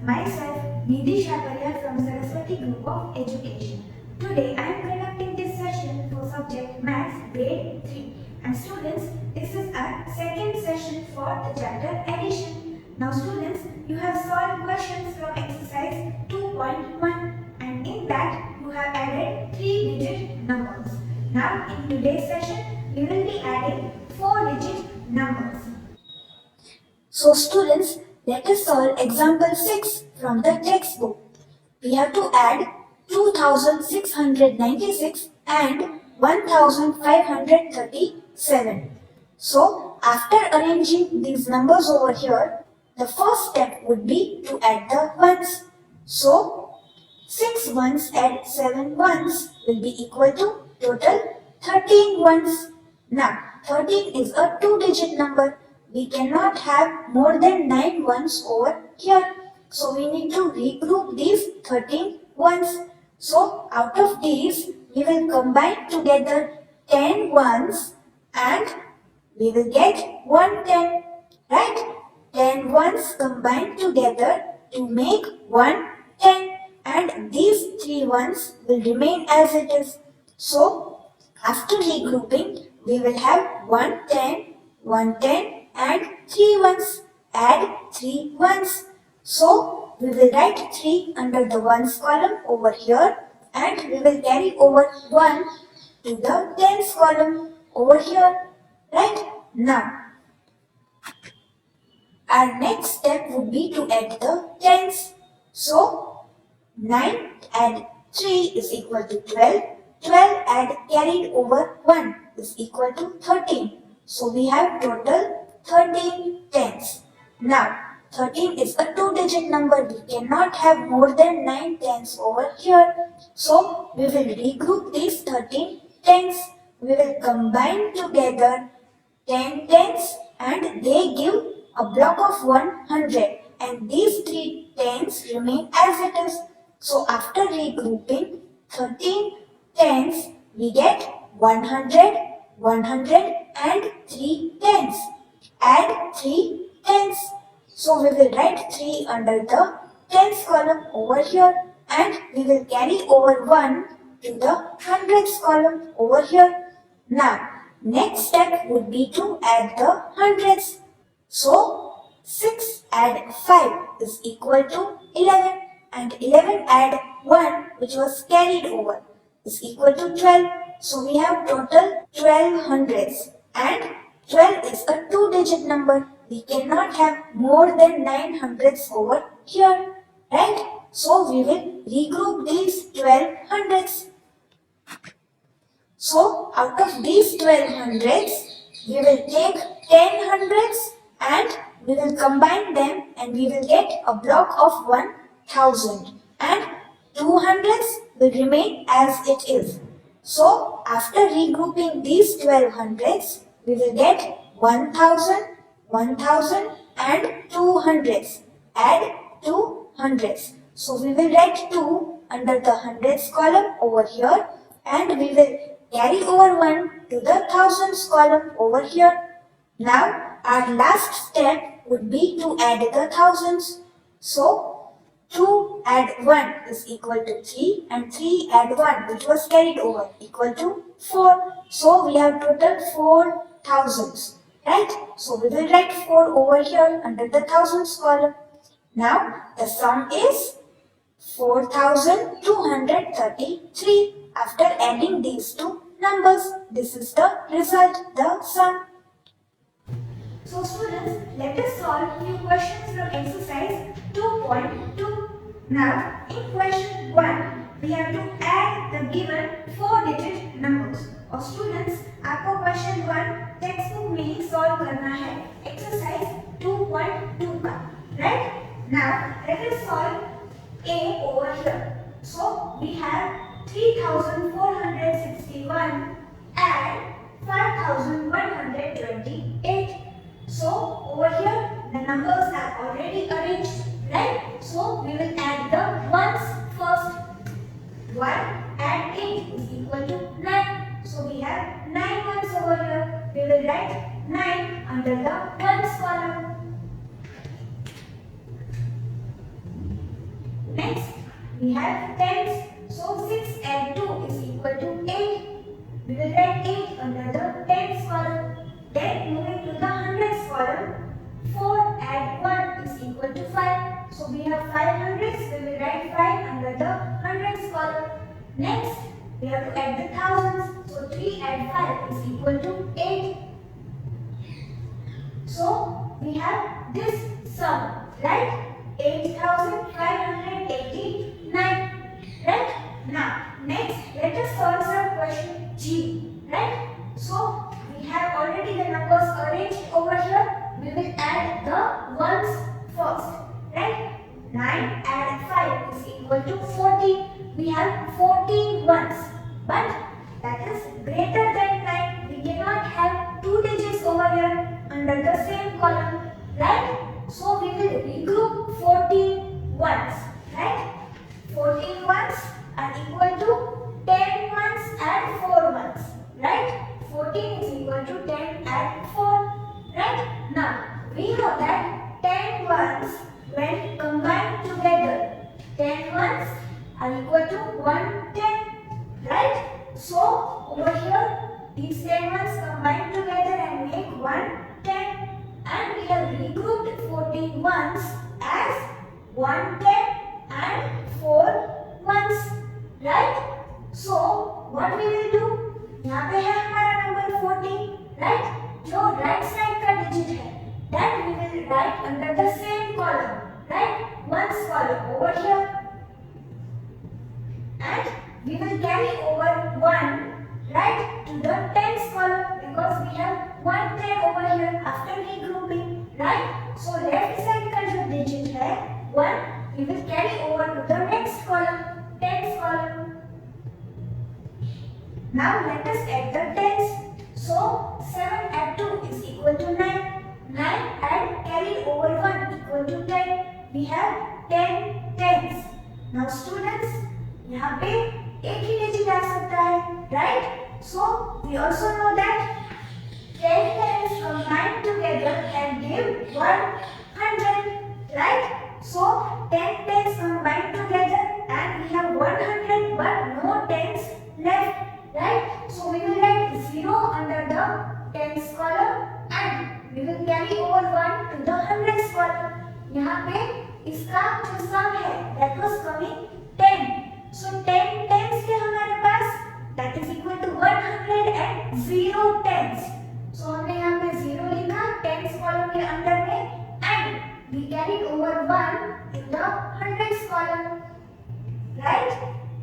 myself Nidhi Shaparia from Saraswati Group of Education. Today I am conducting this session for subject Maths Grade 3. And students, this is our second session for the chapter addition. Now students, you have solved questions from exercise 2.1 and in that you have added 3-digit numbers. Now in today's session, we will be adding 4-digit numbers. So students, let us solve example 6 from the textbook. We have to add 2696 and 1537. So after arranging these numbers over here, the first step would be to add the ones. So 6 ones and 7 ones will be equal to total 13 ones. Now 13 is a 2-digit number. We cannot have more than 9 ones over here. So we need to regroup these 13 ones. So out of these, we will combine together 10 ones and we will get 110. Right? 10 ones combined together to make 110. And these 3 ones will remain as it is. So after regrouping, we will have 110, 110 and 3 ones. Add 3 ones. So we will write 3 under the ones column over here and we will carry over 1 to the tens column over here. Right? Now, our next step would be to add the tens. So 9 add 3 is equal to 12. 12 add carried over 1 is equal to 13. So we have total 13 tens. Now 13 is a 2-digit number. We cannot have more than 9 tens over here. So we will regroup these 13 tens. We will combine together 10 tens and they give a block of 100 and these 3 tens remain as it is. So after regrouping 13 tens, we get 100, 100 and 3 tens. Add 3 tens. So we will write 3 under the tens column over here and we will carry over 1 to the hundreds column over here. Now, next step would be to add the hundreds. So, 6 add 5 is equal to 11 and 11 add 1 which was carried over is equal to 12. So, we have total 12 hundreds and 12 is a 2-digit number. We cannot have more than 9 hundreds over here. Right? So, we will regroup these 12 hundreds. So, out of these 12 hundreds, we will take 10 hundreds and we will combine them and we will get a block of 1000 and 200s will remain as it is. So, after regrouping these 12 hundreds, we will get 1000, 1000 and 200s. Add 2 hundreds. So, we will write 2 under the hundreds column over here and we will carry over 1 to the thousands column over here. Now, our last step would be to add the thousands. So, 2 add 1 is equal to 3 and 3 add 1 which was carried over equal to 4. So, we have total 4 thousands. Right? So, we will write 4 over here under the thousands column. Now, the sum is 4233 after adding these two numbers. This is the result, the sum. So students, let us solve few questions from exercise 2.2. Now, in question 1, we have to add the given 4-digit numbers. और students, आपको question 1 textbook में ही solve करना है exercise 2.2 का. Right? Now, let us solve A over here. So, we have 3461 and 5128. So, over here, the numbers are already arranged, right? So, we will add the ones first. 1 and 8 is equal to 9. So, we have 9 ones over here. We will write 9 under the ones column. Next, we have tens. So 6 and 2 is equal to 8. We will write 8 under the tens column. Then moving to the hundreds column, 4 and 1 is equal to 5. So we have 5 hundreds. We will write 5 under the hundreds column. Next, we have to add the thousands. So 3 and 5 is equal to 8. So we have this sum, right? 8,589. Right? Now, next, let us solve some question G. Right? So we have already the numbers arranged over here. We will add the ones first. Right? 9 and 5 is equal to 14. We have 14 ones. But that is greater than 9. We cannot have two digits over here under the same column. Right? So we will regroup 14 ones. Right? 14 ones are equal to 10 ones and 4 ones. Right? 14 is equal to 10 and 4. Right? Now, we know that 10 ones when combined together, 10 ones are equal to 110. Right? So, over here, these 10 ones combine together and make 110. And we have regrouped 14 ones as 110 and 4 ones. Right? So, what we will do? यहाँ पे है हमारा number 14. Right? जो right side का digit है, that we will write under the same column. Right? Ones column over here. And we will carry over 1, right, to the tens column because we have 110 over here after regrouping, right? So left side का जो digit है 1, we will carry over to the next column, tens column. Now let us add the tens. So 7 and 2 is equal to 9. 9 and carried over 1 equal to 10. We have 10 tens. Now students, यहाँ पे एक ही digit आ सकता है, right? So we also know that 10 tens combined together can give 100, right? So 10 tens combined together and we have 100 but no tens left, right? So we will write 0 under the tens column and we will carry over 1 to the hundreds column. यहाँ पे इसका जो sum है that was coming 10. So 10 tens थे हमारे पास, that is equal to 100 and 0 tens. So हमने यहाँ पे 0 लिखा tens column के अंदर में and we carried over 1 in the hundreds column. Right?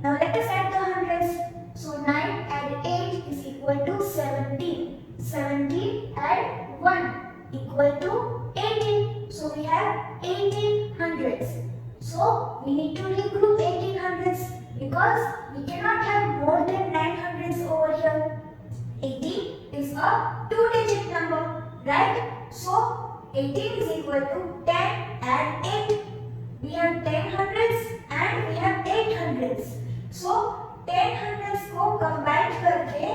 Now let us add the hundreds. So 9 and 8 is equal to 17. 17 and 1 equal to 18. So we have 18 hundreds. So we need to regroup 18 hundreds because we cannot have more than 900s over here. 18 is a two-digit number, right? So 18 is equal to 10 and 8. We have 10 hundreds and we have 8 hundreds. So 10 hundreds को combine करके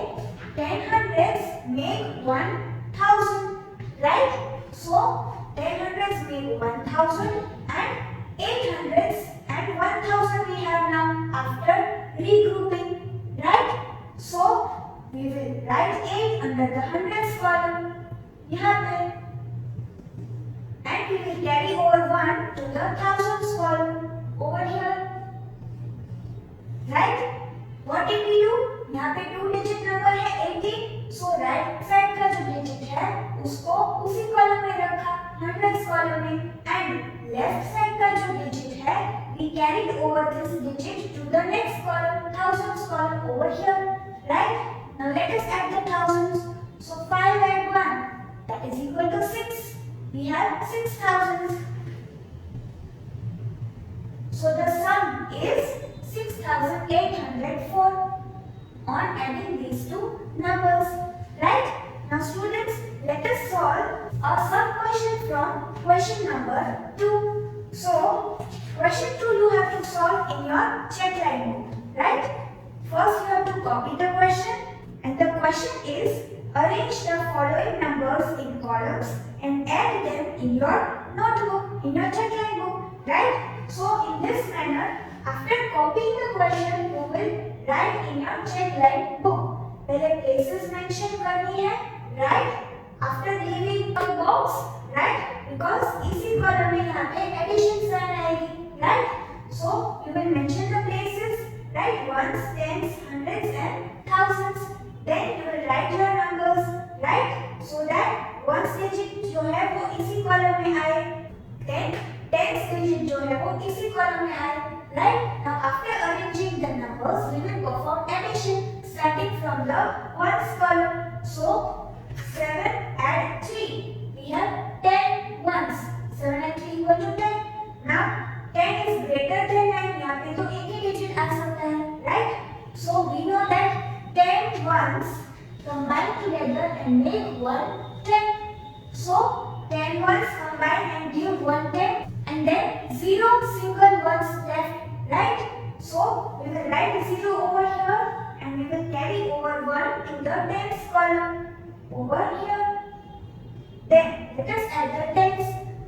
10 hundreds make 1000, right? So 10 hundreds make 1000 and 8 hundreds and 1000 we have now after regrouping, right? So we will write 8 under the hundreds column यहाँ पे and we will carry over 1 to the thousands column over here, right? What did we do? यहाँ पे 2 digit number है 18, so right side का जो digit है उसको उसी column में रखा hundreds column में and left side का जो digit है we carried over this digit to the next column, thousands column over here, right? Now let us add the thousands. So 5 and 1, that is equal to 6. We have 6,000. So the sum is 6,804 on adding these two numbers, right? Now students, let us solve a sum question from question number 2. So question 2 you have to solve in your checkline book, right? First you have to copy the question and the question is arrange the following numbers in columns and add them in your notebook, in your checkline book, right? So in this manner, after copying the question, you will write in your checkline book. पहले places mention करनी है, right? After leaving the box, right? Because इसी column में यहाँ पे addition sign आएगी, right? So you will mention the places, right? Ones, tens, hundreds and thousands. Then you will write your numbers, right? So that ones digit जो है वो इसी column में आए, then tens digit जो है वो इसी column में आए, right? Now after arranging the numbers, we will perform addition starting from the ones column. So 7 and 3, we have 10 ones. 7 and 3 equal to 10. Now 10 is greater than 9. यहाँ पे तो एक ही digit आ सकता है, right? So we know that 10 ones combine together and make one 10. So 10 ones combine and give one 10, and then 0 single ones left, right? So we will write 0 over here and we will carry over 1 to the tens column over here. Then let us add the tens.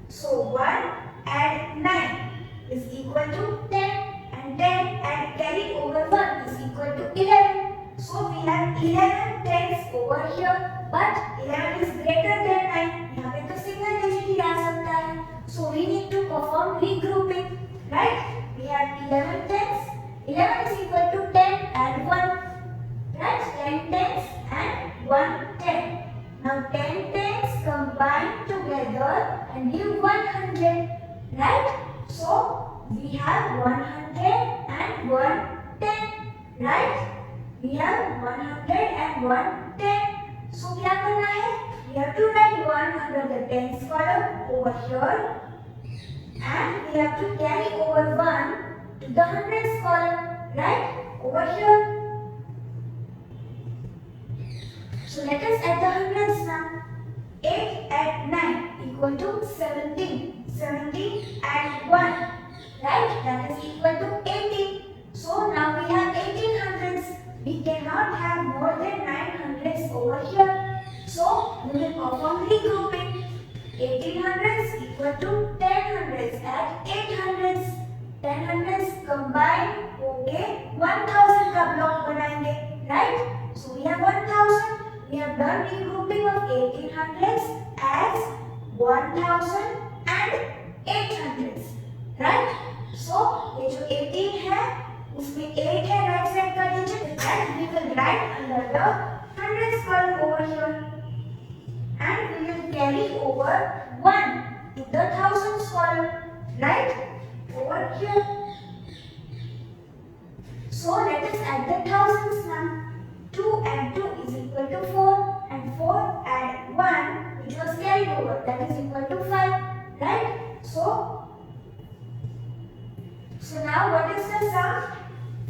So 1 and 9 is equal to 10, and 10 and carry over 1 is equal to 11. So we have 11 tens over here, but 11 is greater than 9. यहाँ पे तो single digit ही आ सकता है. So we need to perform regrouping, right? We have 11 tens. 11 is equal to 10 and 1, right? 10 tens and 1 10. Now 10 tens combine together and give 100, right? So we have 100 and 110, right? We have 100 and 110. So क्या करना है? We have to write 1 under the tens column over here, and we have to carry over 1 to the hundreds column, right? Over here. So let us add the hundreds now. 8 and 9 equal to 17. 17 and 1, right? That is equal to 18. So now we have 18 hundreds. We cannot have more than 9 hundreds over here. So we will perform regrouping. 18 hundreds equal to 10 hundreds and 8 hundreds. 10 hundreds combine होके 1000 का block बनाएंगे, right? So we have 1000. We have done regrouping of 18 hundreds as 1000 and 8 hundreds, right? So ये जो 18 है उसमें 8 है right side का digit, and we will write under the hundreds column over here, and we will carry over 1 to the thousands column, right? Over here. So let us add the thousands now. 2 and 2 is equal to 4, and 4 and 1 which was carried over, that is equal to 5, right? So now what is the sum?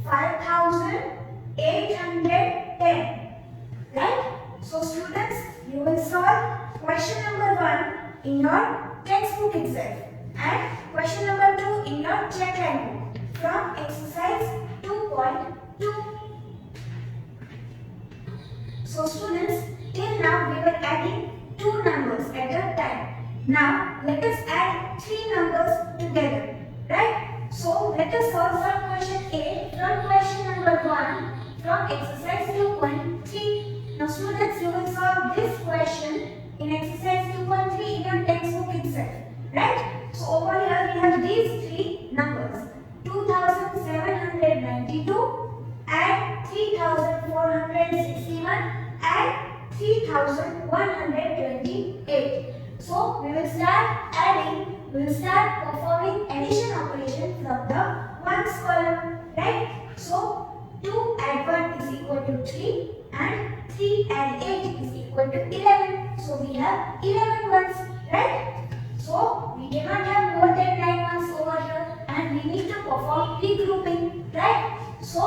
5810, right? So students, you will solve question number 1 in your textbook itself and question number 2 in your checkline book from exercise 2.2. So students, till now we were adding 2 numbers at a time. Now let us add 3 numbers together, right? So let us solve from question A from question number 1 from exercise 2.3. Now students, you will solve this question in exercise 2.3 in your textbook itself, right? So over here we have these 3 numbers, 2792 and 3461 and 3128. So we will start adding, we will start performing addition operation from the ones column, right? So 2 and 1 is equal to 3 and 3 and 8 is equal to 11. So we have 11 ones, right? So we cannot have more than 9 ones over here, and we need to perform regrouping, right? So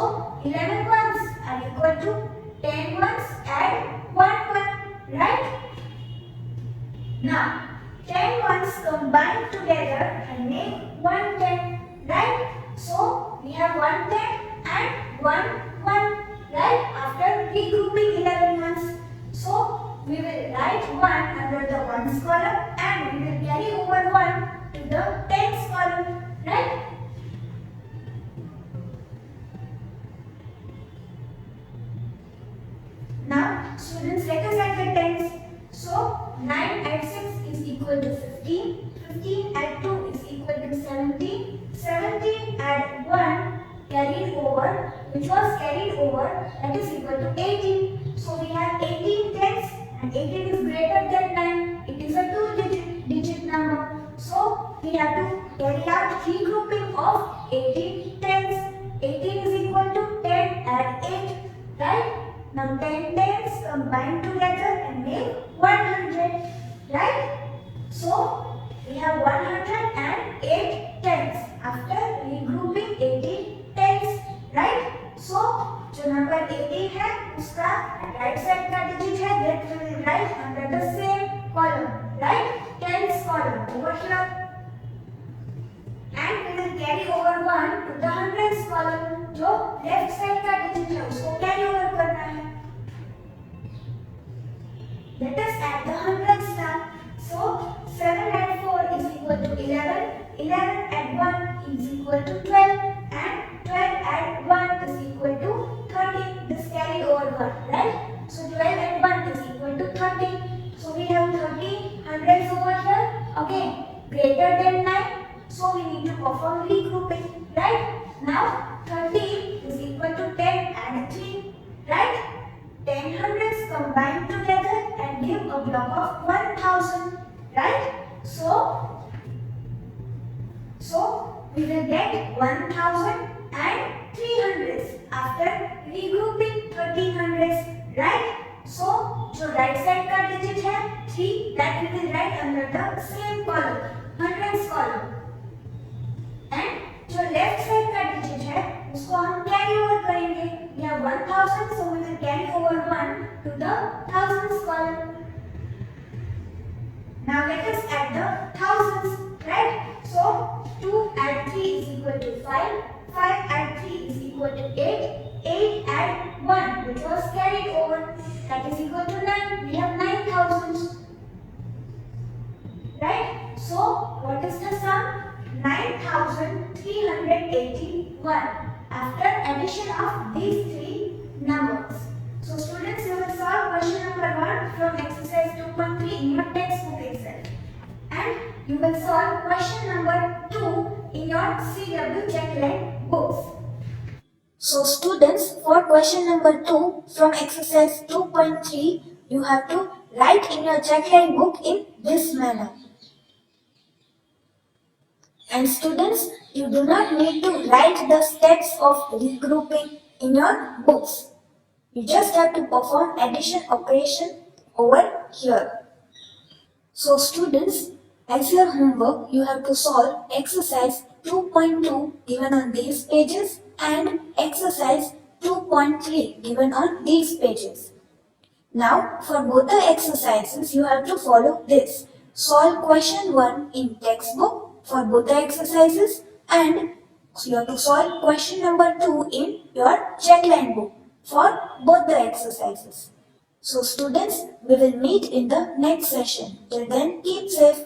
11 ones are equal to 10 ones and 1 one, right? Now 10 ones combine together and make 110, right? So we have 110 and 1 1, right? After regrouping 11 ones, so we will write 1 under the ones column and we will carry over 1 which was carried over, that is equal to 18. So we have 18 tens and 18 is greater than 9. It is a two-digit number. So we have to carry out regrouping of 18 tens. 18 is equal to 10 and 8, right? Now 10 tens combine together and make 100, right? So we have 108 tens after regrouping 18 tens, right? So जो number 80 है उसका right side का digit है that we will write under the same column, right? Tens column over here, and we will carry over 1 to the hundreds column. जो left side का digit है उसको carry over करना है. Let us add the hundreds now. So 7 and 4 is equal to 11. 11 and 1 is equal to 12, and 12 and 1 is equal to 13. This carried over 1, right? So 12 and 1 is equal to 13. So we have 30 hundreds over here. Again, greater than 9. So we need to perform regrouping, right? Now 30 is equal to 10 and 3, right? 10 hundreds combined together and give a block of 1000, right? So we will get 1000 and 300s after regrouping 30 hundreds, right? So जो right side का digit है 3, that we will write under the same column, hundreds column, and जो left side का digit है उसको हम carry over करेंगे. We have 1000, so we will carry over 1 to the thousands column. Now let us add the thousands, right? So 2 and 3 is equal to 5, 5 and 3 is equal to 8, 8 and 1 which was carried over, that is equal to 9. We have 9,000, right? So what is the sum? 9,381 after addition of these three numbers. So students, you will solve question number 1 from exercise 2.3 in your textbook itself, and you will solve question number 2 in your CW Checkline books. So students, for question number 2 from exercise 2.3, you have to write in your Checkline book in this manner. And students, you do not need to write the steps of regrouping in your books. You just have to perform addition operation over here. So students, as your homework, you have to solve exercise 2.2 given on these pages and exercise 2.3 given on these pages. Now, for both the exercises, you have to follow this. Solve question 1 in textbook for both the exercises, and you have to solve question number 2 in your Checkline book for both the exercises. So students, we will meet in the next session. Till then, keep safe.